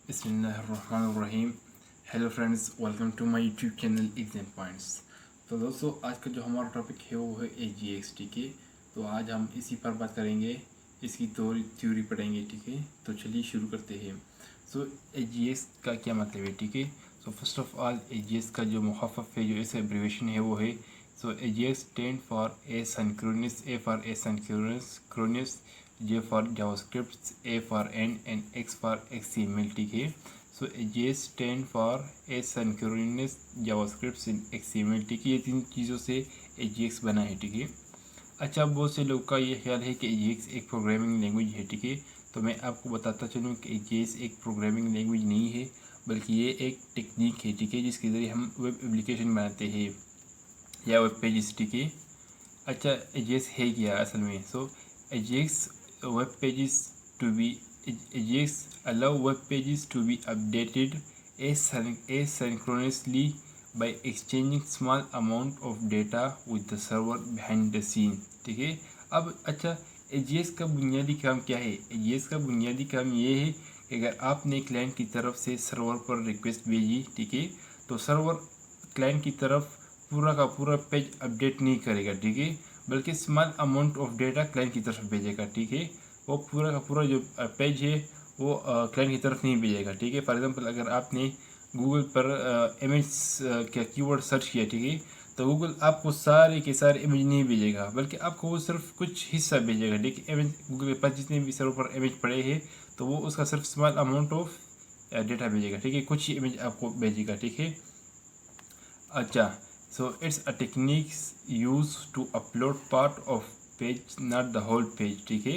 बिस्मिल्लाहिर्रहमानिर्रहीम। Hello friends, welcome to my YouTube channel exam points. तो दोस्तों, आज का जो हमारा टॉपिक है वो है AGX। ठीक है, तो आज हम इसी पर बात करेंगे, इसकी थ्योरी पढ़ेंगे। ठीक है, तो चलिए शुरू करते हैं। सो AGX का क्या मतलब है? ठीक है, so first of all AGX का जो मुखफ़फ़ है, जो इसका एब्रीवेशन है वो है AGX stand for asynchronous, A for asynchronous, J for JavaScript, A for N and X for XML। ठीक है, सो AGX stand for asynchronous JavaScript in XML। ठीक है, ये तीन चीज़ों से AGX बना है। ठीक है, अच्छा, बहुत से लोग का ये ख्याल है कि AGX एक प्रोग्रामिंग लैंग्वेज है। ठीक है, तो मैं आपको बताता चलूँ कि AGX एक प्रोग्रामिंग लैंग्वेज नहीं है, बल्कि ये एक टेक्निक है। ठीक है, जिसके ज़रिए हम वेब एप्लीकेशन बनाते हैं या वेब पेजेस। ठीक है, अच्छा, AGX है क्या असल में? AGX web pages to be AGX allow web pages to be updated asynchronously by exchanging small amount of data with the server behind the scene। ठीक है, अब अच्छा, AGX का बुनियादी काम क्या है? AGX का बुनियादी काम ये है कि अगर आपने क्लाइंट की तरफ से सर्वर पर रिक्वेस्ट भेजी, ठीक है, तो सर्वर क्लाइंट की तरफ पूरा का पूरा पेज अपडेट नहीं करेगा। ठीक है, बल्कि small amount of data client की तरफ भेजेगा। ठीक है, वो पूरा का पूरा जो पेज है वो क्लाइंट की तरफ नहीं भेजेगा। ठीक है, फॉर एग्जांपल अगर आपने गूगल पर इमेज क्या कीवर्ड सर्च किया, ठीक है, तो गूगल आपको सारे के सारे इमेज नहीं भेजेगा, बल्कि आपको वो सिर्फ कुछ हिस्सा भेजेगा। ठीक है, इमेज गूगल के पास जितने भी सर्वर पर इमेज पड़े हैं, तो वो उसका सिर्फ स्मॉल अमाउंट ऑफ डेटा भेजेगा। ठीक है, कुछ ही इमेज आपको भेजेगा। ठीक है, अच्छा, it's a techniques used to upload part of page, not the whole page। ठीक है,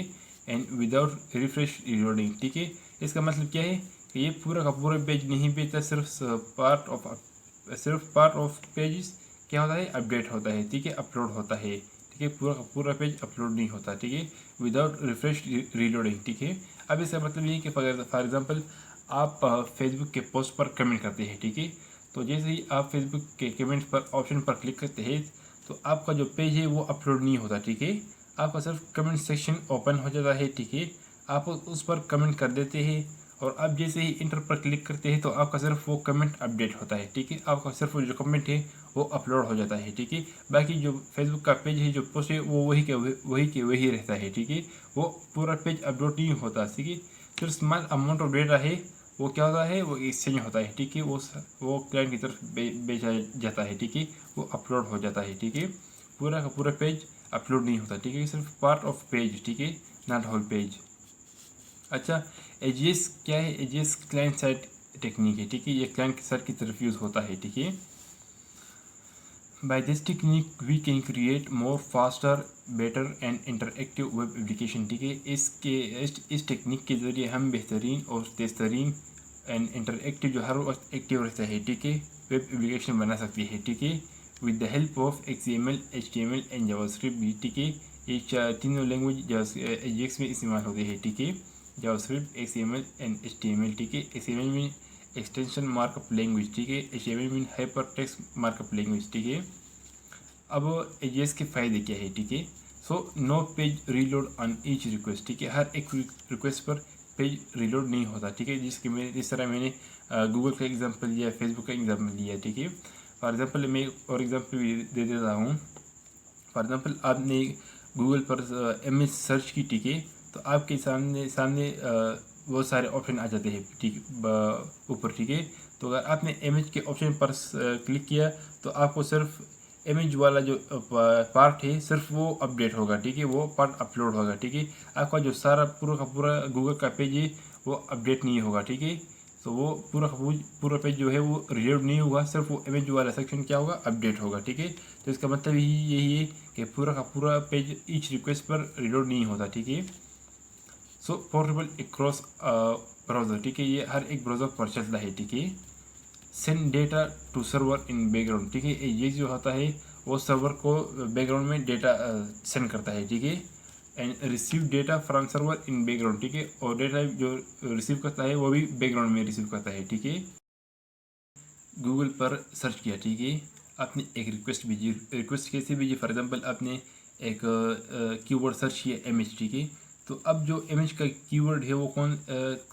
and without refresh reloading। ठीक है, इसका मतलब क्या है कि ये पूरा का पूरा पेज नहीं भेजता, सिर्फ पार्ट ऑफ पेज क्या होता है, अपडेट होता है। ठीक है, अपलोड होता है। ठीक है, पूरा का पूरा पेज अपलोड नहीं होता। ठीक है, विदाउट रिफ्रेश रीलोडिंग। ठीक है, अब इसका मतलब ये है कि फॉर एग्जांपल आप फेसबुक के पोस्ट पर कमेंट करते हैं। ठीक है, तो जैसे ही आप फेसबुक के कमेंट पर ऑप्शन पर क्लिक करते हैं, तो आपका जो पेज है वो अपलोड नहीं होता। ठीक है, आपका सिर्फ कमेंट सेक्शन ओपन हो जाता है। ठीक है, आप उस पर कमेंट कर देते हैं, और आप जैसे ही इंटर पर क्लिक करते हैं तो आपका सिर्फ वो कमेंट अपडेट होता है। ठीक है, आपका सिर्फ वो जो कमेंट है वो अपलोड हो जाता है। ठीक है, बाकी जो फेसबुक का पेज है, जो पोस्ट है, वो वही रहता है। ठीक है, वो पूरा पेज अपलोड नहीं होता। ठीक है, सिर्फ स्मॉल अमाउंट ऑफ डेटा है, वो क्या होता है, वो एक्सचेंज होता है। ठीक है, वो क्लाइंट की तरफ बेचा जाता है। ठीक है, वो अपलोड हो जाता है। ठीक है, पूरा का पूरा पेज अपलोड नहीं होता। ठीक है, सिर्फ पार्ट ऑफ पेज। ठीक है, नॉट होल पेज। अच्छा, AGX क्या है? AGX क्लाइंट साइड टेक्निक है। ठीक है, ये क्लाइंट साइड की तरफ यूज़ होता है। ठीक है, by this technique we can create more faster, better and interactive web application. ठीक है, इस टेक्निक के ज़रिए हम बेहतरीन और तेज़ तरीन एंड इंटरएक्टिव, जो हर वक्त एक्टिव रहता है, ठीक है, वेब एप्लीकेशन बना सकती है। ठीक है, with the help of XML, HTML and JavaScript भी। ठीक है, ये तीनों लैंग्वेज AGX में इस्तेमाल होते हैं। ठीक है, जावास्क्रिप्ट, XML एंड HTML। ठीक है, XML में एक्सटेंशन मार्कअप लैंग्वेज। ठीक है, HTML mean hyper text markup language. ठीक है, अब AGX के फ़ायदे क्या है? ठीक है, no page reload on each request. ठीक है, हर एक रिक्वेस्ट पर पेज रीलोड नहीं होता। ठीक है, जिस तरह मैंने गूगल का एग्जांपल लिया, फेसबुक का एग्जांपल लिया। ठीक है, फॉर एग्जांपल मैं और एग्जांपल भी दे देता हूँ। फॉर एग्जांपल आपने गूगल पर इमेज सर्च की। ठीक है, तो आपके सामने सामने बहुत सारे ऑप्शन आ जाते हैं। ठीक, ऊपर। ठीक है, तो अगर आपने इमेज के ऑप्शन पर क्लिक किया, तो आपको सिर्फ इमेज वाला जो पार्ट है सिर्फ वो अपडेट होगा। ठीक है, वो पार्ट अपलोड होगा। ठीक है, आपका जो सारा पूरा का पूरा गूगल का पेज है वो अपडेट नहीं होगा। ठीक है, तो वो पूरा पेज जो है वो रिलोड नहीं होगा, सिर्फ वो इमेज वाला सेक्शन क्या होगा, अपडेट होगा। ठीक है, तो इसका मतलब यही है कि पूरा का पूरा पेज ईच रिक्वेस्ट पर रिलोड नहीं होता। ठीक है, पोर्टेबल अक्रॉस ब्राउज़र। ठीक है, ये हर एक ब्राउज़र पर चलता है। ठीक है, send data to server in background. ठीक है, ये जो होता है वो सर्वर को बैकग्राउंड में डेटा सेंड करता है। ठीक है, and receive data from server in background. ठीक है, और डेटा जो रिसीव करता है वो भी बैकग्राउंड में रिसीव करता है। ठीक है, गूगल पर सर्च किया। ठीक है, आपने एक रिक्वेस्ट भेजी। रिक्वेस्ट कैसे भेजी? फॉर एग्जांपल आपने एक कीवर्ड सर्च किया इमेज। ठीक है, तो अब जो इमेज का कीवर्ड है वो कौन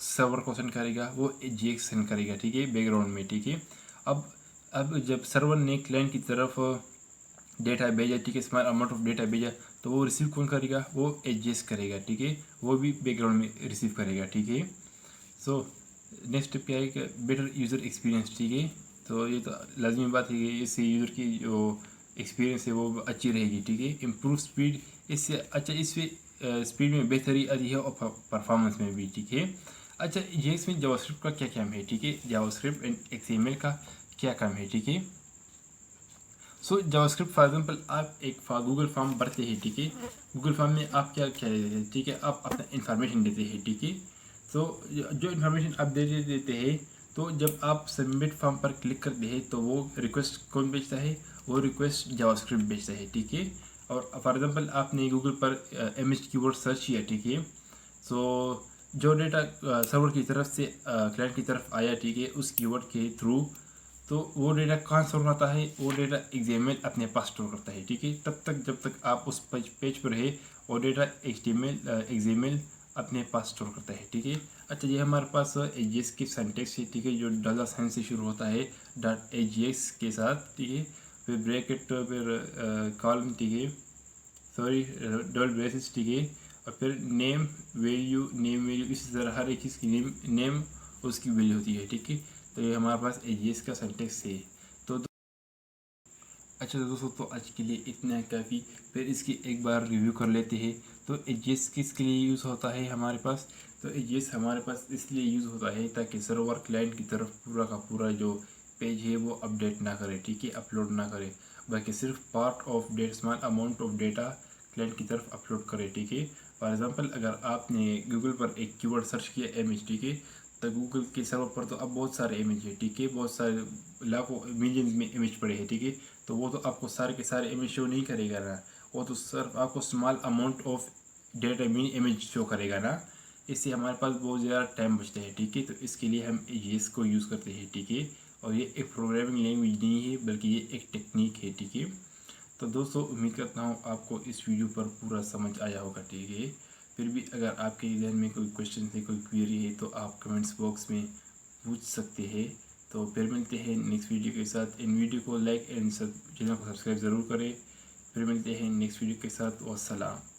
सर्वर को सेंड करेगा, वो एजेएक्स सेंड करेगा, ठीक है, बैकग्राउंड में, ठीक है। अब जब सर्वर ने क्लाइंट की तरफ डेटा भेजा, ठीक है, स्मॉल अमाउंट ऑफ डेटा भेजा, तो वो रिसीव कौन करेगा, वो एजेएक्स करेगा, ठीक है, वो भी बैकग्राउंड में रिसीव करेगा, ठीक है। सो नेक्स्ट स्टेप क्या है कि बेटर यूज़र एक्सपीरियंस, ठीक है। तो ये तो लाजमी बात है कि इससे यूज़र की जो एक्सपीरियंस है वो अच्छी रहेगी, ठीक है। इम्प्रूव स्पीड, इससे अच्छा इससे स्पीड में बेहतरी आती है और परफॉर्मेंस में भी, ठीक है। अच्छा ये इसमें जावास्क्रिप्ट का क्या काम है, ठीक है, जावास्क्रिप्ट एंड एक्सएमएल का क्या काम है, ठीक है। सो जावास्क्रिप्ट फॉर एग्जांपल आप एक गूगल फॉर्म भरते हैं, ठीक है, गूगल फॉर्म में आप क्या क्या देते हैं, ठीक है, आप अपना इन्फॉर्मेशन देते हैं, ठीक है। तो जो इन्फॉर्मेशन आप देते हैं, तो जब आप सबमिट फॉर्म पर क्लिक करते हैं तो वो रिक्वेस्ट कौन भेजता है, वो रिक्वेस्ट जावास्क्रिप्ट भेजता है, ठीक है। और फॉर एग्जांपल आपने गूगल पर इमेज कीवर्ड सर्च किया, ठीक है, सो जो डेटा सर्वर की तरफ से क्लाइंट की तरफ आया, ठीक है, उस कीवर्ड के थ्रू, तो वो डेटा कहाँ स्टोर होता है, वो डेटा एक्सएमएल अपने पास स्टोर करता है, ठीक है। तब तक जब तक आप उस पेज पर है, वो डेटा एक्सएमएल अपने पास स्टोर करता है, ठीक है। अच्छा ये हमारे पास एजेएक्स की सिंटैक्स है, ठीक है, जो डॉलर साइन से शुरू होता है डॉट एजेएक्स के साथ, ठीक है, फिर ब्रैकेट, फिर कॉलम, ठीक है, सॉरी डबल ब्रेसेस, ठीक है, और फिर नेम वैल्यू इसी तरह हर एक चीज़ की नेम उसकी वैल्यू होती है, ठीक है। तो ये हमारे पास एजेएक्स का सिंटैक्स है। तो अच्छा दोस्तों, तो आज के लिए इतना काफ़ी, फिर इसकी एक बार रिव्यू कर लेते हैं। तो एजेएक्स किसके लिए यूज़ होता है हमारे पास, तो एजेएक्स हमारे पास इसलिए यूज़ होता है ताकि सर्वर क्लाइंट की तरफ पूरा का पूरा जो पेज है वो अपडेट ना करे, ठीक है, अपलोड ना करे, बल्कि सिर्फ part of that small amount of data client की तरफ अपलोड करे, ठीक है। फॉर एग्जांपल अगर आपने गूगल पर एक कीवर्ड सर्च किया इमेज, ठीक है, तो गूगल के सर्वर पर तो अब बहुत सारे इमेज है, ठीक है, बहुत सारे लाखों मिलियंस में इमेज पड़े हैं, ठीक है। तो वो तो आपको सारे के सारे इमेज शो नहीं करेगा ना, वो तो सिर्फ आपको small amount of data mini image show करेगा ना। इससे हमारे पास बहुत ज़्यादा टाइम बचता है, ठीक है। तो इसके लिए हम एजेएक्स को यूज़ करते हैं, ठीक है। और ये एक प्रोग्रामिंग लैंग्वेज नहीं है, बल्कि ये एक टेक्निक है, ठीक है। तो दोस्तों उम्मीद करता हूँ आपको इस वीडियो पर पूरा समझ आया होगा, ठीक है। फिर भी अगर आपके जहन में कोई क्वेश्चन है, कोई क्वेरी है, तो आप कमेंट्स बॉक्स में पूछ सकते हैं। तो फिर मिलते हैं नेक्स्ट वीडियो के साथ। इन वीडियो को लाइक एंड चैनल को सब्सक्राइब ज़रूर करें। फिर मिलते हैं नेक्स्ट वीडियो के साथ। वस्सलाम।